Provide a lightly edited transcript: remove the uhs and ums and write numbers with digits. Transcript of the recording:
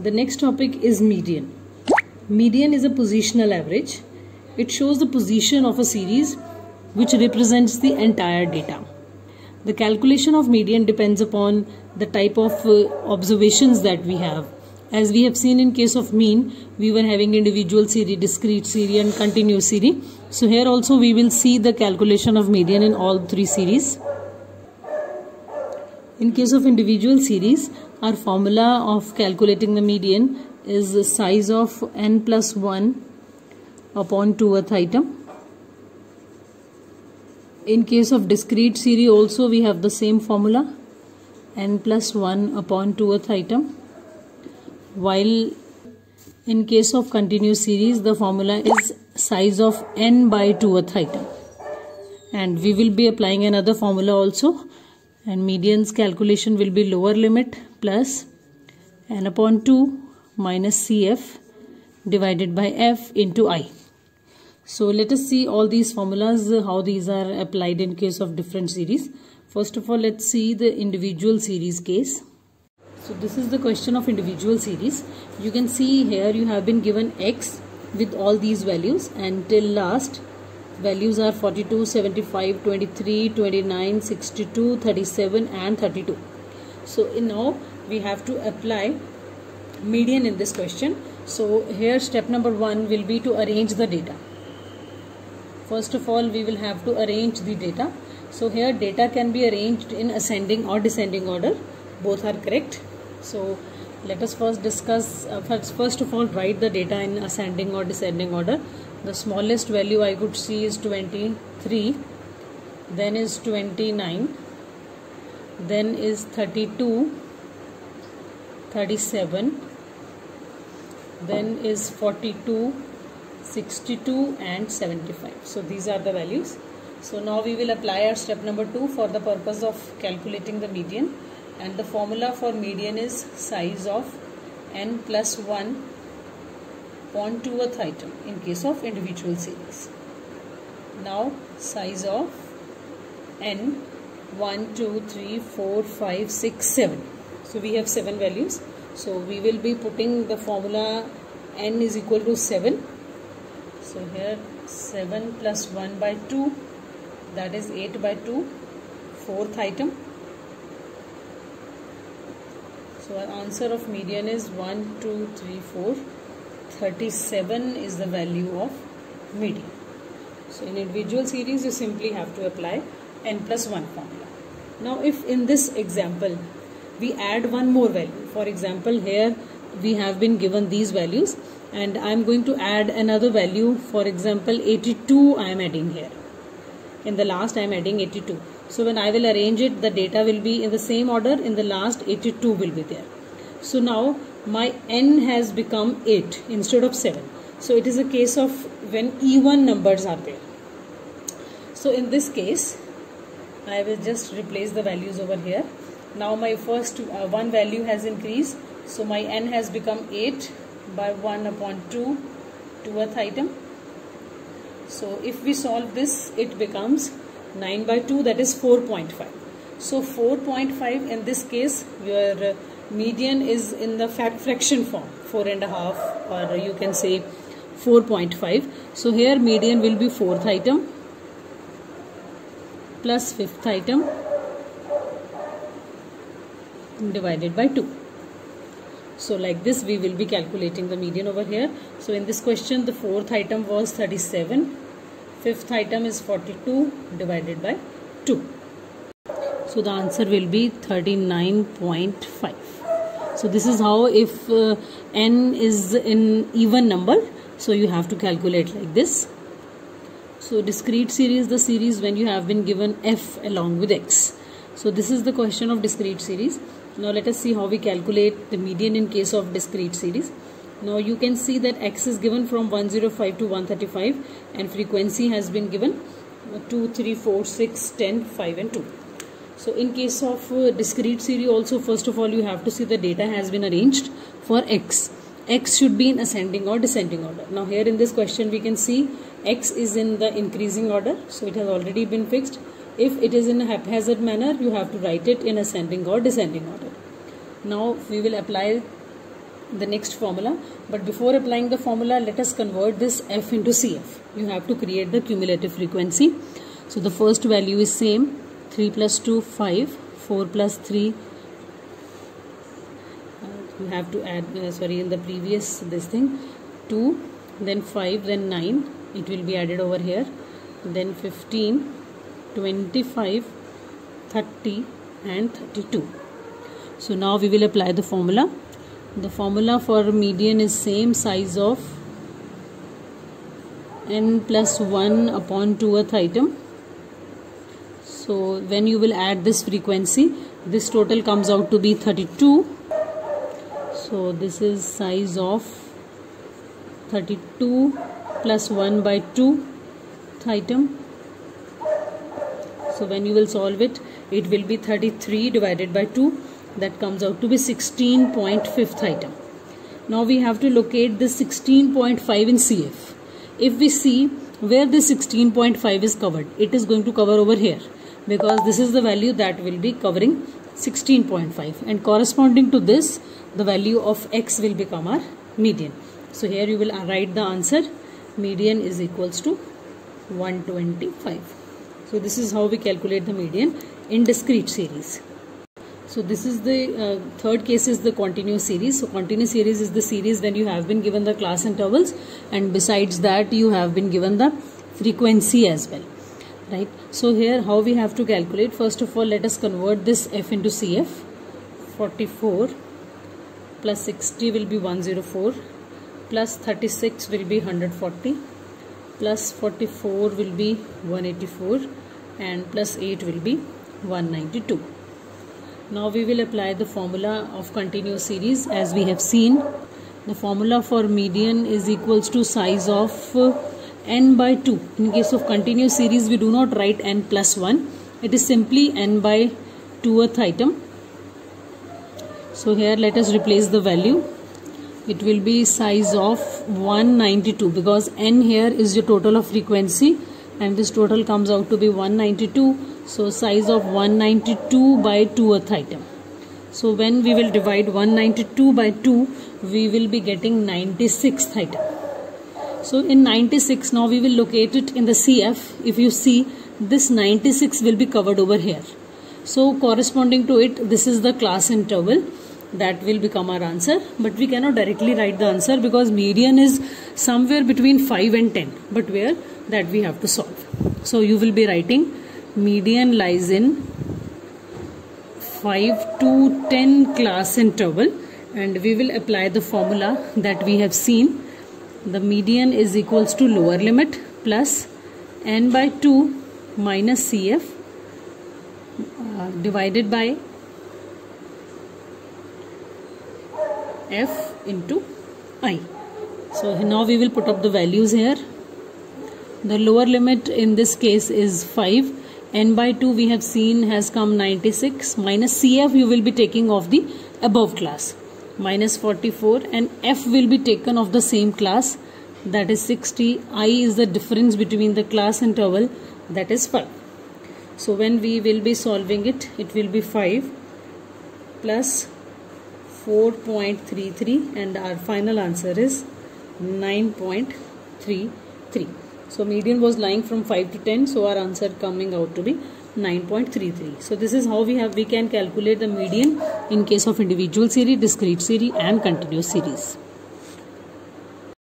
The next topic is median. Median is a positional average. It shows the position of a series which represents the entire data. The calculation of median depends upon the type of observations that we have. As we have seen in case of mean, we were having individual series, discrete series and continuous series. So here also we will see the calculation of median in all three series. In case of individual series, our formula of calculating the median is the size of n plus 1 upon 2th item. In case of discrete series also we have the same formula, n plus 1 upon 2th item. While in case of continuous series the formula is size of n by 2th item. And we will be applying another formula also, and median's calculation will be lower limit plus n upon 2 minus CF divided by F into I. So let us see all these formulas, how these are applied in case of different series. First of all, let's see the individual series case. So this is the question of individual series. You can see here you have been given X with all these values, and till last values are 42, 75, 23, 29, 62, 37 and 32. So now we have to apply median in this question. So here step number 1 will be to arrange the data. First of all, we will have to arrange the data. So here data can be arranged in ascending or descending order. Both are correct. So let us first discuss, first of all write the data in ascending or descending order. The smallest value I could see is 23, then is 29, then is 32, 37, then is 42, 62 and 75. So these are the values. So now we will apply our step number 2 for the purpose of calculating the median, and the formula for median is size of n plus 1 upon 2th item in case of individual series. Now size of n 1, 2, 3, 4, 5, 6, 7. So we have 7 values. So we will be putting the formula n is equal to 7. So here 7 plus 1 by 2, that is 8 by 2, 4th item. So our answer of median is 1, 2, 3, 4. 37 is the value of median. So in individual series you simply have to apply n plus 1 formula. Now if in this example we add one more value, for example here we have been given these values and I am going to add another value, for example 82 I am adding here. In the last I am adding 82. So when I will arrange it, the data will be in the same order, in the last 82 will be there. So now my n has become 8 instead of 7. So it is a case of when even numbers are there. So in this case I will just replace the values over here. Now my first one value has increased. So my n has become 8 by 1 upon 2, 2th item. So if we solve this, it becomes 9 by 2, that is 4.5. So 4.5 in this case, your median is in the fraction form, 4.5, or you can say 4.5. So here median will be 4th item plus 5th item divided by 2. So like this we will be calculating the median over here. So in this question the 4th item was 37, 5th item is 42 divided by 2. So the answer will be 39.5. So this is how, if n is in even number, so you have to calculate like this. So discrete series, the series when you have been given f along with x. So this is the question of discrete series. Now let us see how we calculate the median in case of discrete series. Now you can see that x is given from 105 to 135 and frequency has been given 2, 3, 4, 6, 10, 5 and 2. So in case of discrete series also, first of all you have to see the data has been arranged for x. X should be in ascending or descending order. Now here in this question we can see x is in the increasing order, so it has already been fixed. If it is in a haphazard manner, you have to write it in ascending or descending order. Now we will apply the next formula. But before applying the formula, let us convert this f into CF. You have to create the cumulative frequency. So the first value is same, 3 plus 2, 5, 4 plus 3, you have to add, in the previous this thing, 2, then 5, then 9, it will be added over here, then 15, 25, 30 and 32. So now we will apply the formula. The formula for median is same, size of n plus 1 upon 2th item. So when you will add this frequency, this total comes out to be 32. So this is size of 32 plus 1 by 2th item. So when you will solve it, it will be 33 divided by 2. That comes out to be 16.5th item. Now we have to locate the 16.5 in CF. If we see where this 16.5 is covered, it is going to cover over here, because this is the value that will be covering 16.5, and corresponding to this, the value of x will become our median. So here you will write the answer, median is equals to 125. So this is how we calculate the median in discrete series. So this is the third case is the continuous series. So continuous series is the series when you have been given the class intervals, and besides that you have been given the frequency as well, right? So here how we have to calculate, first of all let us convert this f into CF. 44 plus 60 will be 104, plus 36 will be 140, plus 44 will be 184, and plus 8 will be 192. Now we will apply the formula of continuous series. As we have seen, the formula for median is equals to size of n by 2. In case of continuous series, we do not write n plus 1. It is simply n by 2th item. So here let us replace the value. It will be size of 192, because n here is the total of frequency and this total comes out to be 192. So size of 192 by 2th item. So when we will divide 192 by 2, we will be getting 96th item. So in 96, now we will locate it in the CF. If you see, this 96 will be covered over here. So corresponding to it, this is the class interval that will become our answer. But we cannot directly write the answer because median is somewhere between 5 and 10. But where? That we have to solve. So you will be writing median lies in 5 to 10 class interval, and we will apply the formula that we have seen. The median is equals to lower limit plus n by 2 minus CF divided by f into I. So now we will put up the values here. The lower limit in this case is 5. N by 2 we have seen has come 96, minus CF you will be taking of the above class, minus 44, and F will be taken of the same class, that is 60. I is the difference between the class interval, that is 5. So when we will be solving it, it will be 5 plus 4.33 and our final answer is 9.33. So median was lying from 5 to 10, so our answer coming out to be 9.33. So this is how we can calculate the median in case of individual series, discrete series and continuous series.